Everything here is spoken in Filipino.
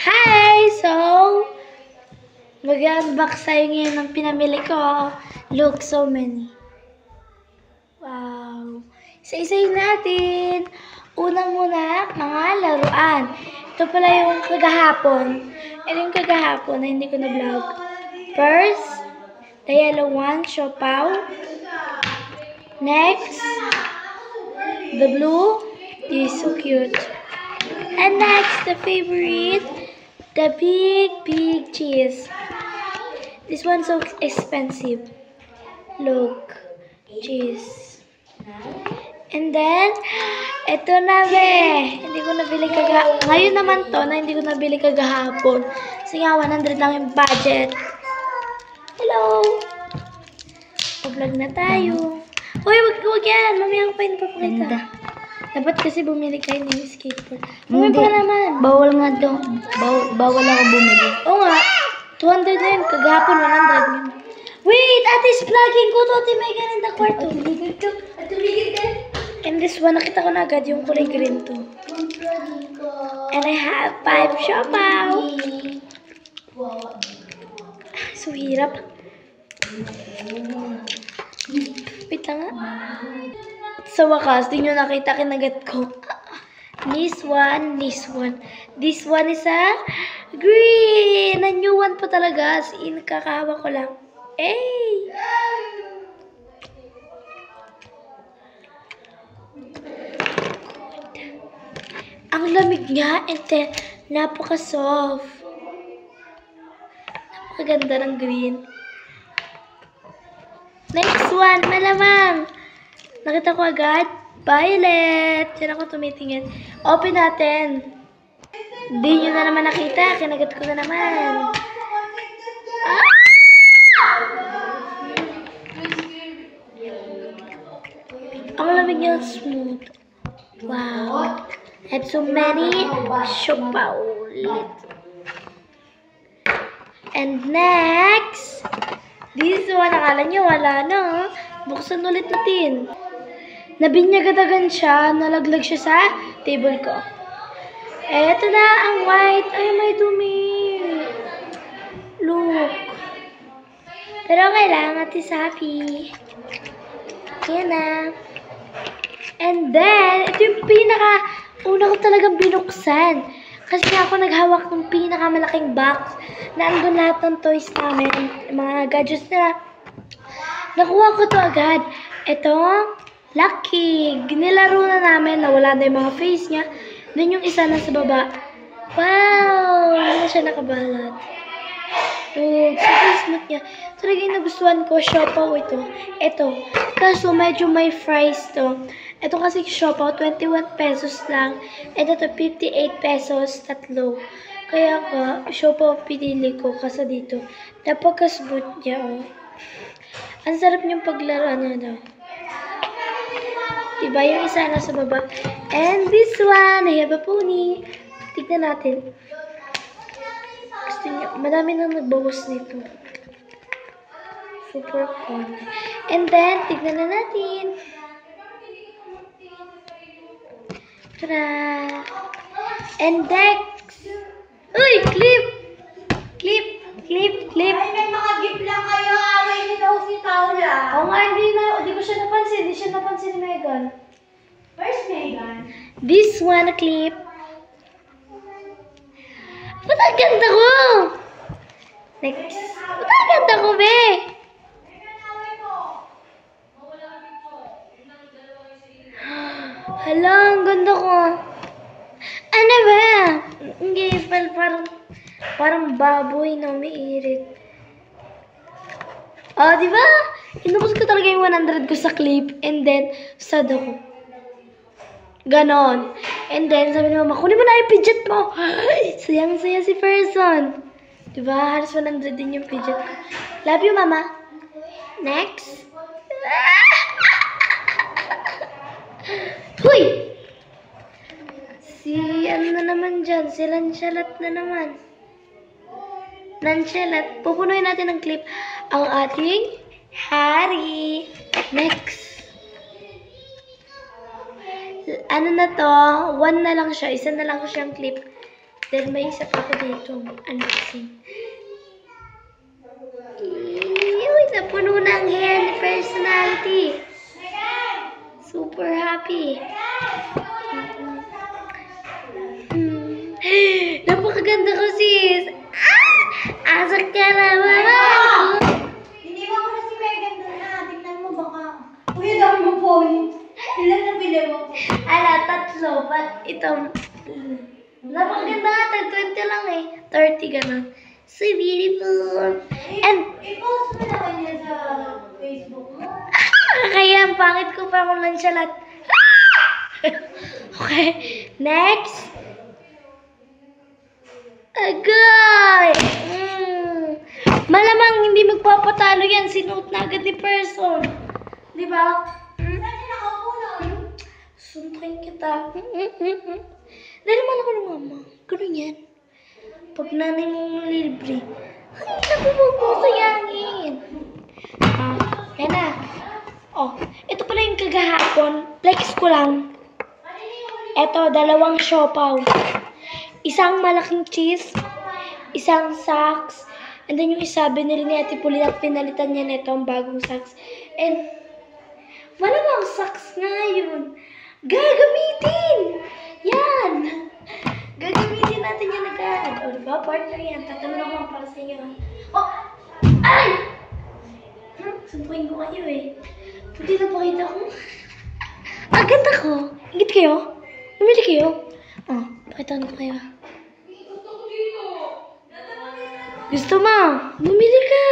Hi! So, mag-unbox tayo ngayon ng pinamili ko. Look, so many. Wow! Isa-isayin natin. Unang muna, mga laruan. Ito pala yung kagahapon. Ito yung kagahapon na hindi ko na-vlog. First, the yellow one, Siopaw. Next, the blue. This is so cute. And next, the favorite, the big cheese. This one's so expensive. Look, cheese. And then, ito na Hindi ko nabili ngayon naman to na hindi ko nabili kagahapon. Kasi nga 100 lang yung budget. Hello! Pa-vlog na tayo. Hoy, wag yan. Mamaya ko pa yun papakita. Dapat kasi bumili kayo ng skateboard. Hindi pa naman. Bawal nga daw. Bawal ako bumili. Oo nga. 200 na yun. Kagahapon 100. Wait! Ate is vlogging ko to. Ate may ganun na kwarto. And this one, nakita ko na agad yung kulay green to. And I have 5 Siopaw. So hirap. Pita nga. Sa wakas, di nyo nakita kinagat ko. This one. This one is a green. A new one pa talaga. As in, kakahawa ko lang. Hey! Ang lamig niya and then napaka-soft. Napakaganda ng green. Next one, malamang. Nakita ko agad, violet. Diyan ako tumitingin. Open natin. Hindi nyo na naman nakita. Kinagat ko na naman. Ah! Ang lamig niya, smooth. Wow. And so many Siopaw. And next, this one, akala nyo wala na. Buksan ulit natin. Nabinyagadagan siya, nalaglag siya sa table ko. Eto na ang white. Ay, may dumi. Look. Pero kailangan Ate Sapi. Ayan na. And then, ito yung una ko talagang binuksan. Kasi ako naghawak ng pinakamalaking box na andun lahat ng toys namin, mga gadgets na. Nakuha ko to agad. Ito, Lucky. Ginilaro na namin, nawala na yung mga face niya. Doon yung isa na sa baba. Wow! Hindi na siya nakabalat. Look, super smooth niya. Talaga yung nagustuhan ko, Siopaw ito. Ito. Kaso medyo may fries to. Ito kasi Siopaw, 21 pesos lang. Ito 58 pesos, tatlo. Kaya ka, Siopaw pinili ko kasi dito. Napaka-smooth niya, oh. Ang sarap niyong paglaro, daw. Diba yung isa na sa baba? And this one, I have a pony. Tignan natin. Gusto niyo, madami nang nagbawas nito. Super fun. And then, tignan na natin. Tara! And next! Uy! Clip! Ay, may mga gift lang kayo. Away nila si Paula. Oo nga, hindi ko siya napansin. Hindi siya napansin ni Megan. Where's Megan? This one, a clip. Ba't ang ganda ko? Next. Ba't ang ganda ko, be? Hala, ang ganda ko. Ano ba? Hindi, parang baboy na umiirit. Oh, di ba? Inubos ko talaga yung 100 ko sa clip and then sad ako. Ganon. And then sabi ni mama, kunin mo na yung pidget mo. Sayang-saya si person. Di ba? Halos 100 din yung pidget ko. Love you, mama. Next. Huy! Ano na naman dyan? Si Lanchalat na naman. Lanchalat. Pupunuin natin ng clip ang ating Harry. Next. ano na to, 1 na lang siya. Isa na lang siyang clip. Then may isa pa ako dito. Unboxing. Uy, napuno ng hair ni personality. Super happy. Napakaganda ko, sis. Asak ka na, mama. Iniwan ko na si Megan doon na. Tingnan mo baka. Uy, dami mo point. Ilan na bili mo? Ala, 3. But ito, napakaganda nga. 20 lang eh. 30 ganun. So beautiful. And, I-post mo naman yan sa Facebook mo. kaya ang pangit ko pa kung lang siya lahat. Okay, next. Agay! Malamang hindi magpapatalo yan. Sinuot na agad ni person. Di ba? Saan siya nakaupo nun? Suntukin kita. Dahil man ako ng mama. Ganun yan. Pag nanay mo libre. Ay, naku, huwag mo sayangin. Yan na. Oh, ito pala yung kagahapon. Flex ko lang. Ito, 2 siopaw. Isang malaking cheese. Isang socks. And then yung isa, binili ni Ate Puli at pinalitan niya nito ang bagong socks. And, malamang socks nga yun. Gagamitin! Yan! Gagamitin natin yan agad. O, diba? Partner yan. Tatanong ako para sa inyo. Oh! Ay! Suntukin ko kayo eh. Pwede na pakita ko. Ang ganda ko. Ingit kayo? Bumili kayo? Oh, pakitaan ko kayo. Gusto mo? Bumili ka!